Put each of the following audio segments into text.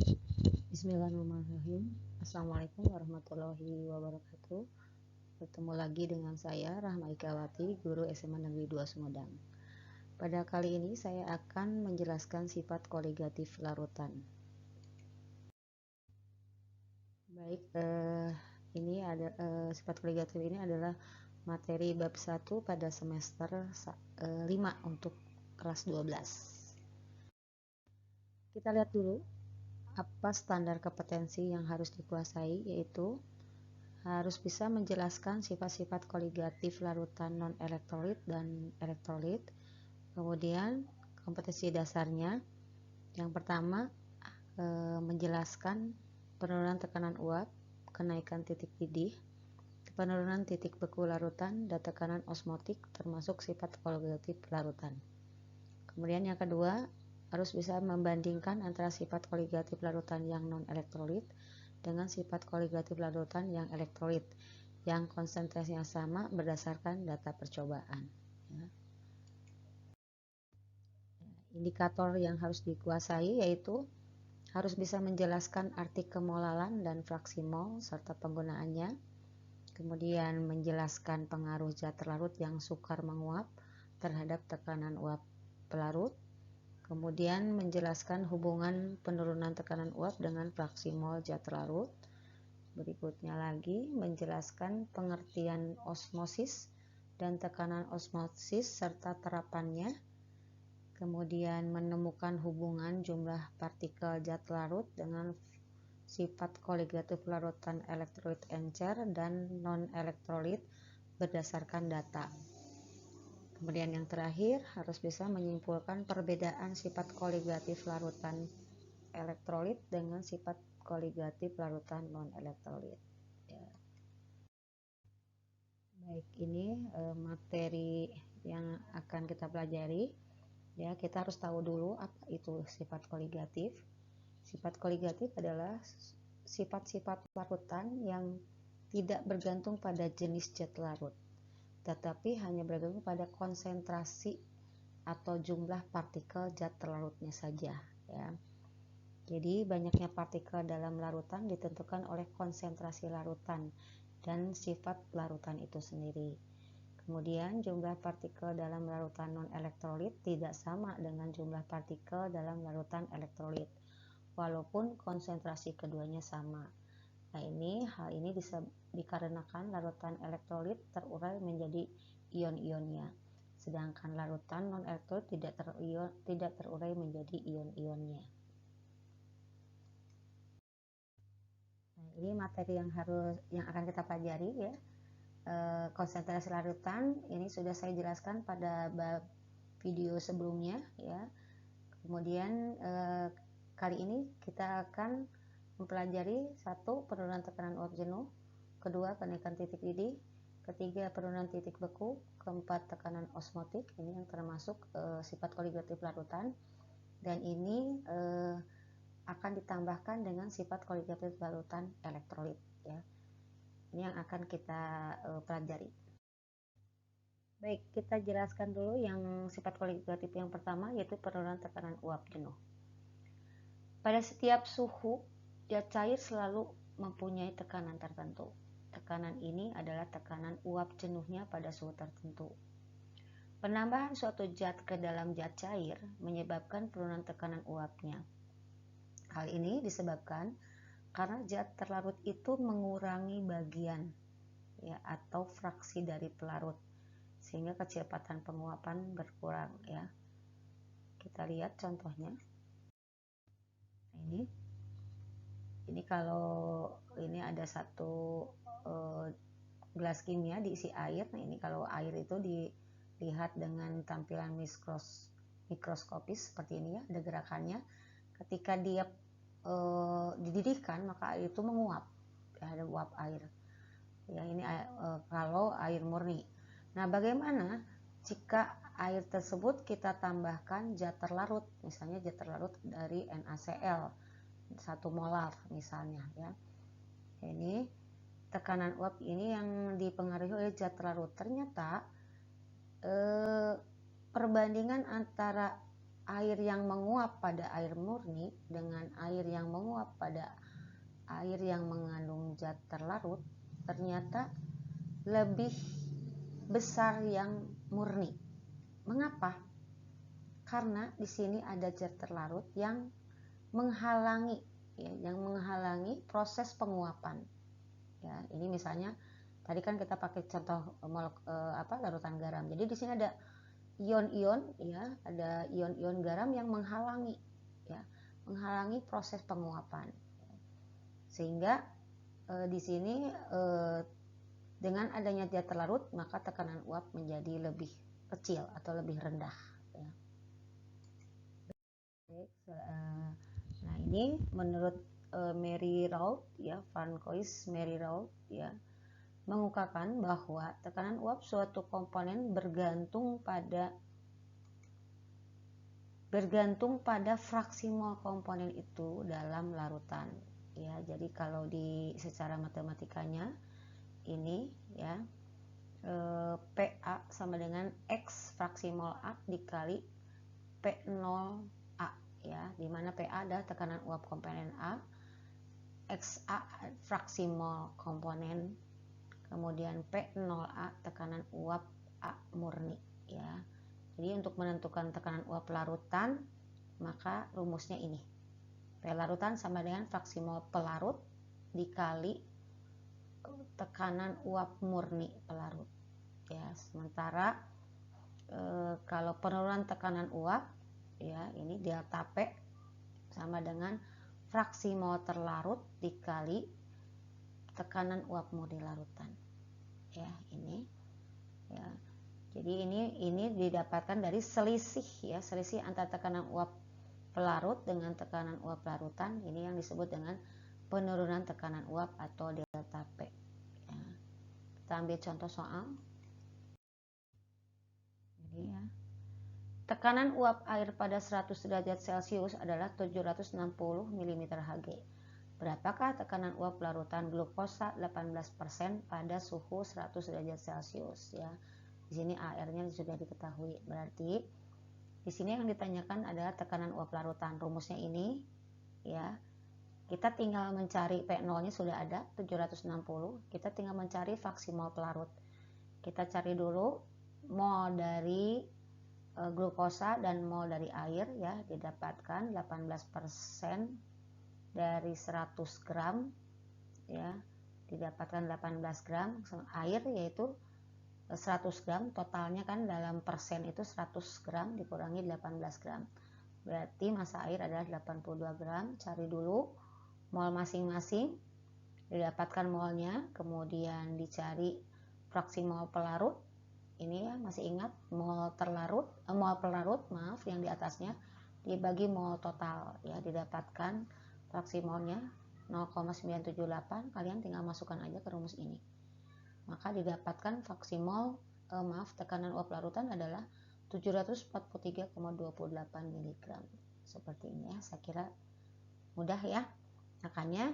Bismillahirrahmanirrahim. Assalamualaikum warahmatullahi wabarakatuh. Bertemu lagi dengan saya Rahma Ikawati, guru SMA Negeri 2 Sumedang. Pada kali ini saya akan menjelaskan sifat koligatif larutan. Baik, ini ada sifat koligatif ini adalah materi bab 1 pada semester 5 untuk kelas 12. Kita lihat dulu apa standar kompetensi yang harus dikuasai, yaitu harus bisa menjelaskan sifat-sifat koligatif larutan non-elektrolit dan elektrolit. Kemudian kompetensi dasarnya, yang pertama menjelaskan penurunan tekanan uap, kenaikan titik didih, penurunan titik beku larutan, dan tekanan osmotik termasuk sifat koligatif larutan. Kemudian yang kedua, harus bisa membandingkan antara sifat koligatif larutan yang non-elektrolit dengan sifat koligatif larutan yang elektrolit yang konsentrasinya sama berdasarkan data percobaan. Indikator yang harus dikuasai yaitu harus bisa menjelaskan arti kemolalan dan fraksi mol serta penggunaannya, kemudian menjelaskan pengaruh zat larut yang sukar menguap terhadap tekanan uap pelarut, kemudian menjelaskan hubungan penurunan tekanan uap dengan fraksi mol zat larut. Berikutnya lagi menjelaskan pengertian osmosis dan tekanan osmosis serta terapannya. Kemudian menemukan hubungan jumlah partikel zat larut dengan sifat koligatif larutan elektrolit encer dan non-elektrolit berdasarkan data. Kemudian yang terakhir, harus bisa menyimpulkan perbedaan sifat koligatif larutan elektrolit dengan sifat koligatif larutan non-elektrolit. Ya. Baik, ini materi yang akan kita pelajari. Ya, kita harus tahu dulu apa itu sifat koligatif. Sifat koligatif adalah sifat-sifat larutan yang tidak bergantung pada jenis zat larut, tetapi hanya bergantung pada konsentrasi atau jumlah partikel zat larutnya saja. Ya. Jadi banyaknya partikel dalam larutan ditentukan oleh konsentrasi larutan dan sifat larutan itu sendiri. Kemudian jumlah partikel dalam larutan non-elektrolit tidak sama dengan jumlah partikel dalam larutan elektrolit, walaupun konsentrasi keduanya sama. Nah, hal ini bisa dikarenakan larutan elektrolit terurai menjadi ion-ionnya, sedangkan larutan non-elektrolit tidak terurai menjadi ion-ionnya. Nah, ini materi yang akan kita pelajari ya. Konsentrasi larutan ini sudah saya jelaskan pada bab video sebelumnya ya. Kemudian kali ini kita akan mempelajari 1. Penurunan tekanan uap jenuh, kedua kenaikan titik didih, ketiga penurunan titik beku, keempat tekanan osmotik, ini yang termasuk sifat koligatif larutan, dan ini akan ditambahkan dengan sifat koligatif larutan elektrolit ya. Ini yang akan kita pelajari. Baik, kita jelaskan dulu yang sifat koligatif yang pertama, yaitu penurunan tekanan uap jenuh. Pada setiap suhu, zat cair selalu mempunyai tekanan tertentu. Tekanan ini adalah tekanan uap jenuhnya pada suhu tertentu. Penambahan suatu zat ke dalam zat cair menyebabkan penurunan tekanan uapnya. Hal ini disebabkan karena zat terlarut itu mengurangi bagian ya atau fraksi dari pelarut, sehingga kecepatan penguapan berkurang ya. Kita lihat contohnya. Ini kalau ini ada satu gelas kimia diisi air. Nah, ini kalau air itu dilihat dengan tampilan mikroskopis seperti ini ya, ada gerakannya. Ketika dia dididihkan, maka air itu menguap ya, ada uap air ya. Ini kalau air murni. Nah, bagaimana jika air tersebut kita tambahkan zat terlarut, misalnya zat terlarut dari NaCl 1 molar misalnya ya. Ini tekanan uap ini yang dipengaruhi oleh zat terlarut. Ternyata perbandingan antara air yang menguap pada air murni dengan air yang menguap pada air yang mengandung zat terlarut ternyata lebih besar yang murni. Mengapa? Karena di sini ada zat terlarut yang menghalangi, ya, yang menghalangi proses penguapan. Ya, ini misalnya tadi kan kita pakai contoh larutan garam. Jadi di sini ada ion-ion, ya, ada ion-ion garam yang menghalangi, ya, menghalangi proses penguapan. Sehingga di sini dengan adanya zat terlarut maka tekanan uap menjadi lebih kecil atau lebih rendah. Ya. Nah ini menurut Mary Rault, ya, Francois Mary Rault, ya, mengungkapkan bahwa tekanan uap suatu komponen bergantung pada fraksi mol komponen itu dalam larutan. Ya, jadi kalau secara matematikanya ini, ya, PA sama dengan X fraksi mol A dikali P0A, ya, dimana PA adalah tekanan uap komponen A, XA fraksi mol komponen, kemudian P0A tekanan uap A murni, ya. Jadi untuk menentukan tekanan uap larutan maka rumusnya ini, P larutan sama dengan fraksi mol pelarut dikali tekanan uap murni pelarut, ya. Sementara kalau penurunan tekanan uap, ya, ini delta P sama dengan fraksi mol terlarut dikali tekanan uap murni larutan, ya, ini, ya. Jadi ini didapatkan dari selisih, ya, selisih antara tekanan uap pelarut dengan tekanan uap larutan. Ini yang disebut dengan penurunan tekanan uap atau delta P. Ya. Kita ambil contoh soal. Jadi, ya, tekanan uap air pada 100 derajat Celcius adalah 760 mm Hg. Berapakah tekanan uap larutan glukosa 18% pada suhu 100 derajat Celcius, ya. Di sini AR-nya sudah diketahui. Berarti di sini yang ditanyakan adalah tekanan uap larutan. Rumusnya ini, ya. Kita tinggal mencari P0-nya sudah ada 760. Kita tinggal mencari fraksi mol pelarut. Kita cari dulu mol dari glukosa dan mol dari air, ya, didapatkan 18% dari 100 gram, ya, didapatkan 18 gram air, yaitu 100 gram, totalnya kan dalam persen itu 100 gram dikurangi 18 gram. Berarti massa air adalah 82 gram. Cari dulu mol masing-masing, didapatkan molnya, kemudian dicari fraksi mol pelarut. Ini, ya, masih ingat mol pelarut, maaf, yang di atasnya dibagi mol total, ya, didapatkan fraksi molnya 0,978. Kalian tinggal masukkan aja ke rumus ini. Maka didapatkan fraksi mol tekanan uap larutan adalah 743,28 mg. Seperti ini, ya. Saya kira mudah, ya. Makanya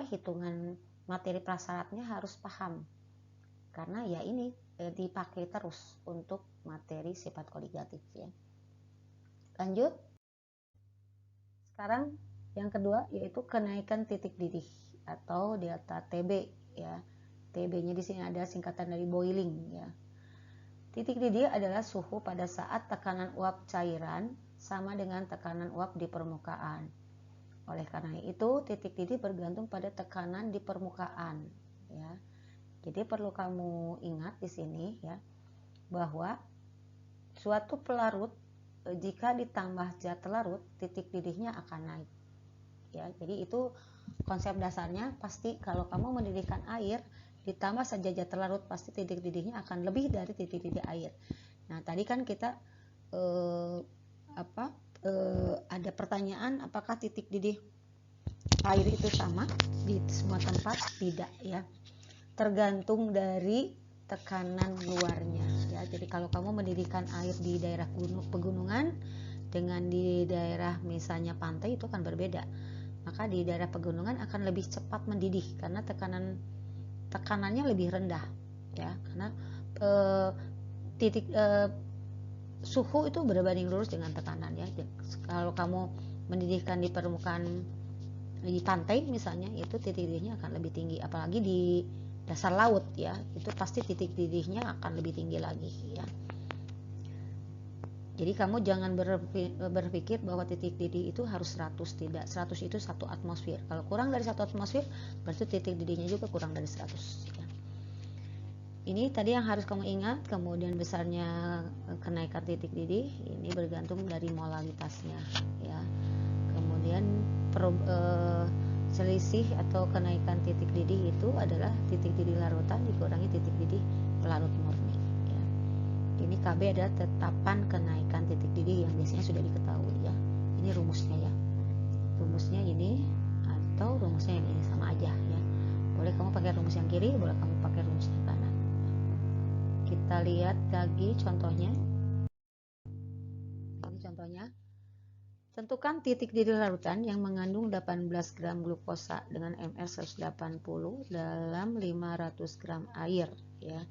hitungan materi prasyaratnya harus paham. Karena ya ini dipakai terus untuk materi sifat koligatif, ya. Lanjut. Sekarang yang kedua yaitu kenaikan titik didih atau delta TB, ya. TB-nya di sini ada singkatan dari boiling, ya. Titik didih adalah suhu pada saat tekanan uap cairan sama dengan tekanan uap di permukaan. Oleh karena itu, titik didih bergantung pada tekanan di permukaan, ya. Jadi perlu kamu ingat di sini, ya, bahwa suatu pelarut jika ditambah zat terlarut, titik didihnya akan naik, ya. Jadi itu konsep dasarnya. Pasti kalau kamu mendidihkan air ditambah saja zat terlarut, pasti titik didihnya akan lebih dari titik didih air. Nah, tadi kan kita ada pertanyaan apakah titik didih air itu sama di semua tempat? Tidak, ya. Tergantung dari tekanan luarnya, ya. Jadi kalau kamu mendidihkan air di daerah pegunungan dengan di daerah misalnya pantai itu akan berbeda. Maka di daerah pegunungan akan lebih cepat mendidih karena tekanannya lebih rendah, ya. Karena suhu itu berbanding lurus dengan tekanan ya. Kalau kamu mendidihkan di permukaan di pantai misalnya, itu titik didihnya akan lebih tinggi, apalagi di dasar laut ya, itu pasti titik didihnya akan lebih tinggi lagi ya. Jadi kamu jangan berpikir bahwa titik didih itu harus 100, tidak. 100 itu 1 atmosfer. Kalau kurang dari 1 atmosfer, berarti titik didihnya juga kurang dari 100 ya. Ini tadi yang harus kamu ingat. Kemudian besarnya kenaikan titik didih ini bergantung dari molalitasnya ya. Kemudian selisih atau kenaikan titik didih itu adalah titik didih larutan dikurangi titik didih pelarut murni ya. Ini KB adalah tetapan kenaikan titik didih yang biasanya sudah diketahui ya. Ini rumusnya ya. Rumusnya ini atau rumusnya yang ini sama aja ya. Boleh kamu pakai rumus yang kiri, boleh kamu pakai rumus yang kanan. Kita lihat lagi contohnya. Ini contohnya. Tentukan titik didih larutan yang mengandung 18 gram glukosa dengan mR 180 dalam 500 gram air ya.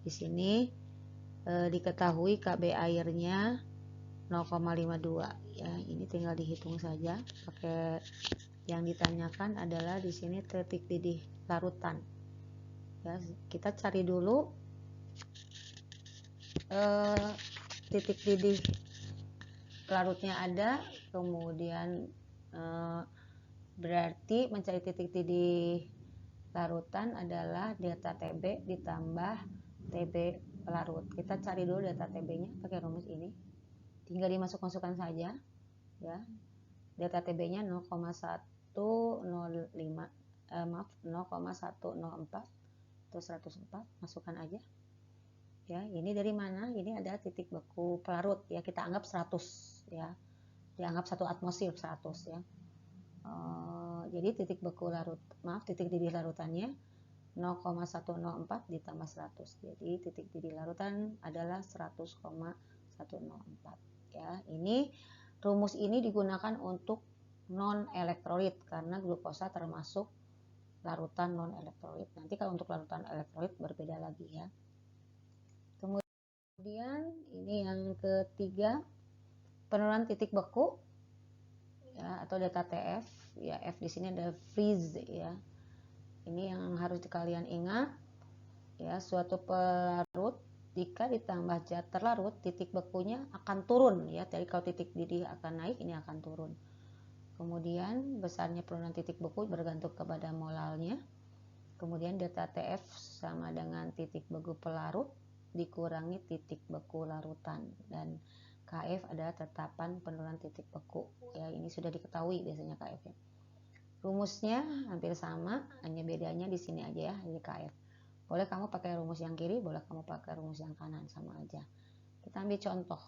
Di sini diketahui KB airnya 0,52 ya. Ini tinggal dihitung saja. Pakai yang ditanyakan adalah di sini titik didih larutan. Ya, kita cari dulu titik didih larutnya ada, kemudian berarti mencari titik didih larutan adalah delta TB ditambah TB larut. Kita cari dulu delta TB-nya pakai rumus ini. Tinggal dimasuk-masukkan saja ya. Delta TB-nya 0,105 0,104 atau 104, masukkan aja. Ya, ini dari mana? Ini adalah titik beku pelarut ya, kita anggap 100 ya. Dianggap 1 atmosfer 100 ya. Jadi titik beku larut, titik didih larutannya 0,104 ditambah 100. Jadi titik didih larutan adalah 100,104 ya. Ini rumus ini digunakan untuk non elektrolit karena glukosa termasuk larutan non elektrolit. Nanti kalau untuk larutan elektrolit berbeda lagi ya. Kemudian ini yang ketiga, penurunan titik beku ya, atau delta TF ya. F di sini ada freeze ya. Ini yang harus kalian ingat ya, suatu pelarut jika ditambah zat terlarut, titik bekunya akan turun ya. Jadi kalau titik didih akan naik, ini akan turun. Kemudian besarnya penurunan titik beku bergantung kepada molalnya. Kemudian delta TF sama dengan titik beku pelarut dikurangi titik beku larutan, dan KF adalah tetapan penurunan titik beku ya. Ini sudah diketahui biasanya KF ya. Rumusnya hampir sama, hanya bedanya di sini aja ya, ini KF. Boleh kamu pakai rumus yang kiri, boleh kamu pakai rumus yang kanan, sama aja. Kita ambil contoh.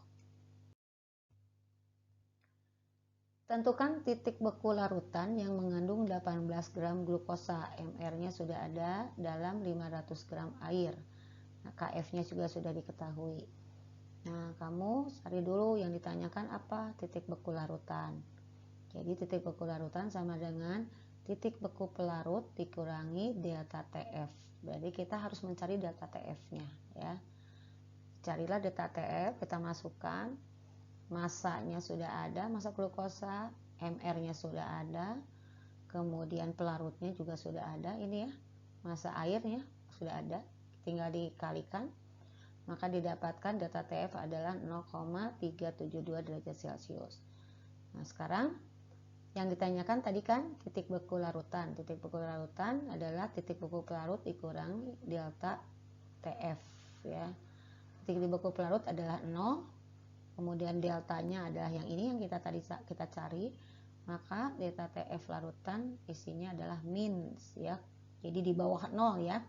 Tentukan titik beku larutan yang mengandung 18 gram glukosa, mR-nya sudah ada dalam 500 gram air. Nah, KF-nya juga sudah diketahui. Nah, kamu cari dulu yang ditanyakan apa? Titik beku larutan. Jadi titik beku larutan sama dengan titik beku pelarut dikurangi delta TF. Berarti kita harus mencari delta TF-nya ya. Carilah delta TF, kita masukkan. Masanya sudah ada, massa glukosa, mR-nya sudah ada. Kemudian pelarutnya juga sudah ada, ini ya. Massa airnya sudah ada. Tinggal dikalikan, maka didapatkan delta TF adalah 0,372 derajat Celcius. Nah, sekarang yang ditanyakan tadi kan titik beku larutan. Titik beku larutan adalah titik beku pelarut dikurangi delta TF ya. Titik beku pelarut adalah 0, kemudian deltanya adalah yang ini yang kita cari, maka delta TF larutan isinya adalah min ya. Jadi di bawah 0 ya.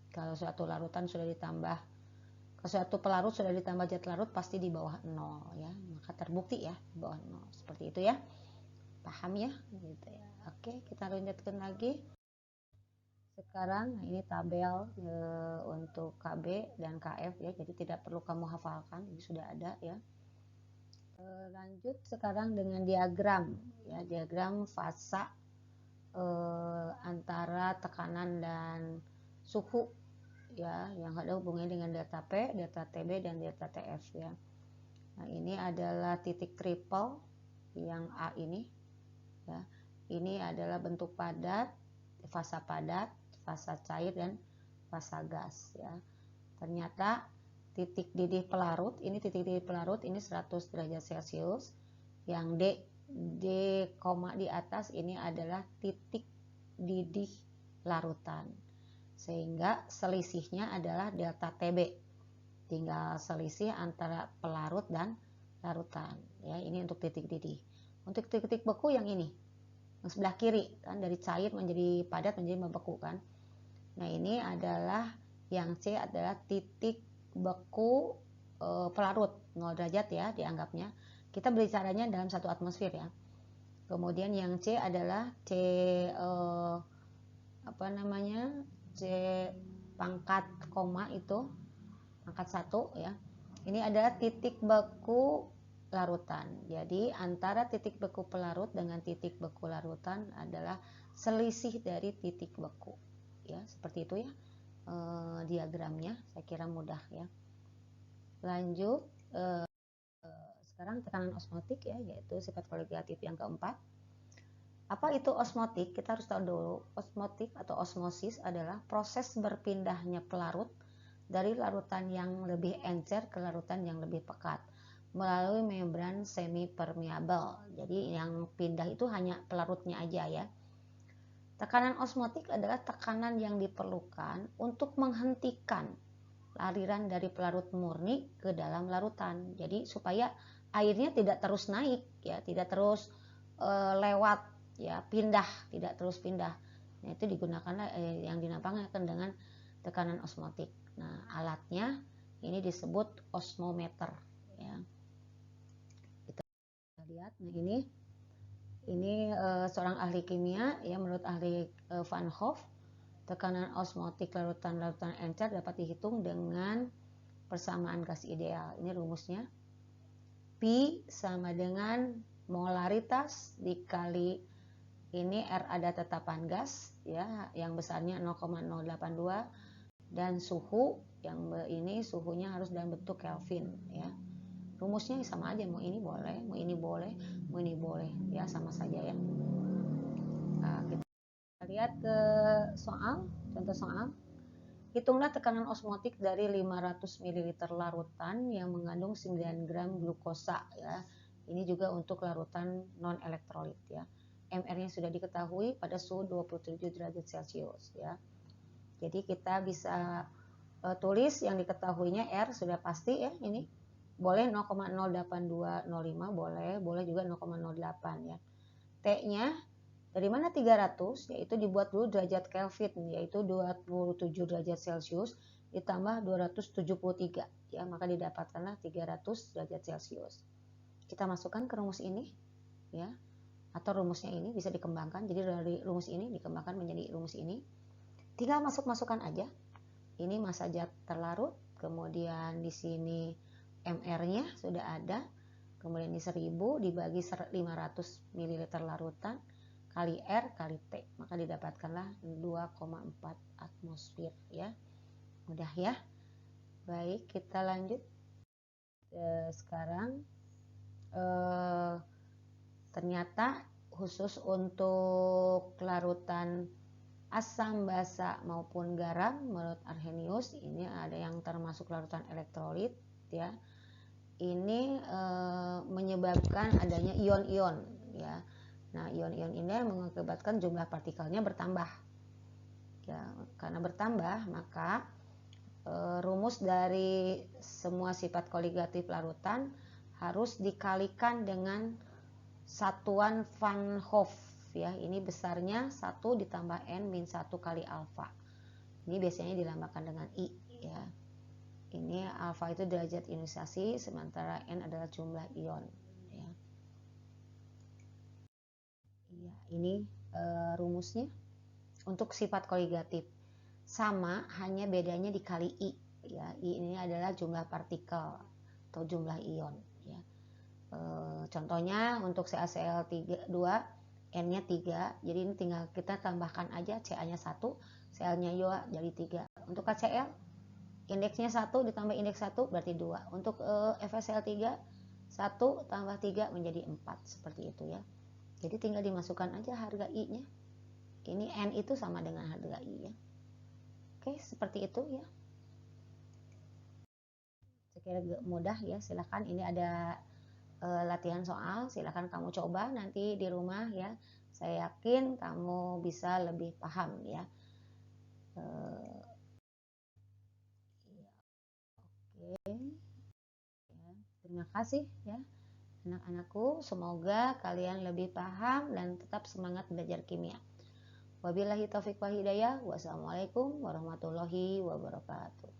Kalau suatu larutan sudah ditambah, kalau suatu pelarut sudah ditambah zat larut pasti di bawah 0 ya. Maka terbukti ya di bawah 0. Seperti itu ya. Paham ya? Gitu ya. Oke, kita lanjutkan lagi. Sekarang ini tabel untuk KB dan KF ya. Jadi tidak perlu kamu hafalkan, ini sudah ada ya. Lanjut sekarang dengan diagram ya, diagram fasa antara tekanan dan suhu ya, yang ada hubungannya dengan delta P, delta TB, dan delta TF ya. Nah, ini adalah titik triple yang A ini ya. Ini adalah bentuk padat, fasa cair dan fasa gas ya. Ternyata titik didih pelarut ini 100 derajat Celcius. Yang D koma di atas ini adalah titik didih larutan. Sehingga selisihnya adalah delta TB. Tinggal selisih antara pelarut dan larutan ya. Ini untuk titik didih. Untuk titik beku yang ini, yang sebelah kiri kan, dari cair menjadi padat menjadi membeku kan. Nah, ini adalah yang C adalah titik beku pelarut 0 derajat ya dianggapnya. Kita berbicaranya dalam 1 atmosfer ya. Kemudian yang C adalah C C pangkat koma itu pangkat 1 ya. Ini adalah titik beku larutan. Jadi antara titik beku pelarut dengan titik beku larutan adalah selisih dari titik beku ya. Seperti itu ya diagramnya. Saya kira mudah ya. Lanjut sekarang tekanan osmotik ya, yaitu sifat koligatif yang keempat. Apa itu osmotik? Kita harus tahu dulu. Osmotik atau osmosis adalah proses berpindahnya pelarut dari larutan yang lebih encer ke larutan yang lebih pekat melalui membran semi permeabel. Jadi yang pindah itu hanya pelarutnya aja ya. Tekanan osmotik adalah tekanan yang diperlukan untuk menghentikan aliran dari pelarut murni ke dalam larutan. Jadi supaya airnya tidak terus naik ya, tidak terus lewat ya, tidak terus pindah. Nah, itu digunakan yang dinamakan dengan tekanan osmotik. Nah, alatnya ini disebut osmometer ya. Kita lihat, nah ini seorang ahli kimia ya, menurut ahli Van Hoff, tekanan osmotik larutan encer dapat dihitung dengan persamaan gas ideal. Ini rumusnya. Pi sama dengan molaritas dikali ini R ada tetapan gas ya, yang besarnya 0,082 dan suhu yang ini suhunya harus dalam bentuk Kelvin ya. Rumusnya sama aja, mau ini boleh, mau ini boleh, mau ini boleh ya, sama saja ya. Nah, kita lihat ke soal, contoh soal. Hitunglah tekanan osmotik dari 500 ml larutan yang mengandung 9 gram glukosa ya. Ini juga untuk larutan non elektrolit ya. MR-nya sudah diketahui pada suhu 27 derajat Celcius ya. Jadi kita bisa tulis yang diketahuinya R sudah pasti ya, ini boleh 0,08205 boleh juga 0,08 ya. T-nya dari mana 300, yaitu dibuat dulu derajat Kelvin, yaitu 27 derajat Celcius ditambah 273 ya, maka didapatkanlah 300 derajat Celcius. Kita masukkan ke rumus ini ya, atau rumusnya ini bisa dikembangkan. Jadi dari rumus ini dikembangkan menjadi rumus ini. Tinggal masukkan aja. Ini massa zat terlarut, kemudian di sini MR-nya sudah ada, kemudian ini 1000 dibagi 500 ml larutan kali R kali T, maka didapatkanlah 2,4 atmosfer ya. Mudah ya. Baik, kita lanjut. Sekarang ternyata khusus untuk larutan asam basa maupun garam menurut Arrhenius ini ada yang termasuk larutan elektrolit ya. Ini menyebabkan adanya ion-ion ya. Nah, ion-ion ini mengakibatkan jumlah partikelnya bertambah. Ya, karena bertambah, maka rumus dari semua sifat koligatif larutan harus dikalikan dengan satuan Van Hoff ya. Ini besarnya 1 ditambah N min 1 kali alfa. Ini biasanya dilambangkan dengan I ya. Ini alfa itu derajat ionisasi, sementara N adalah jumlah ion. Ya, ini rumusnya untuk sifat koligatif sama, hanya bedanya dikali I ya. I ini adalah jumlah partikel atau jumlah ion ya. Contohnya untuk CaCl2 N-nya 3, jadi ini tinggal kita tambahkan aja Ca-nya 1, Cl-nya 2 jadi 3. Untuk KCl indeksnya 1 ditambah indeks 1 berarti 2. Untuk FeCl3 1 tambah 3 menjadi 4, seperti itu ya. Jadi tinggal dimasukkan aja harga I-nya. Ini N itu sama dengan harga I ya. Oke, seperti itu ya. Sekiranya mudah ya, silahkan ini ada latihan soal, silahkan kamu coba nanti di rumah ya. Saya yakin kamu bisa lebih paham ya. Oke. Ya, terima kasih ya anak-anakku, semoga kalian lebih paham dan tetap semangat belajar kimia. Wabillahi taufiq wal hidayah. Wassalamualaikum warahmatullahi wabarakatuh.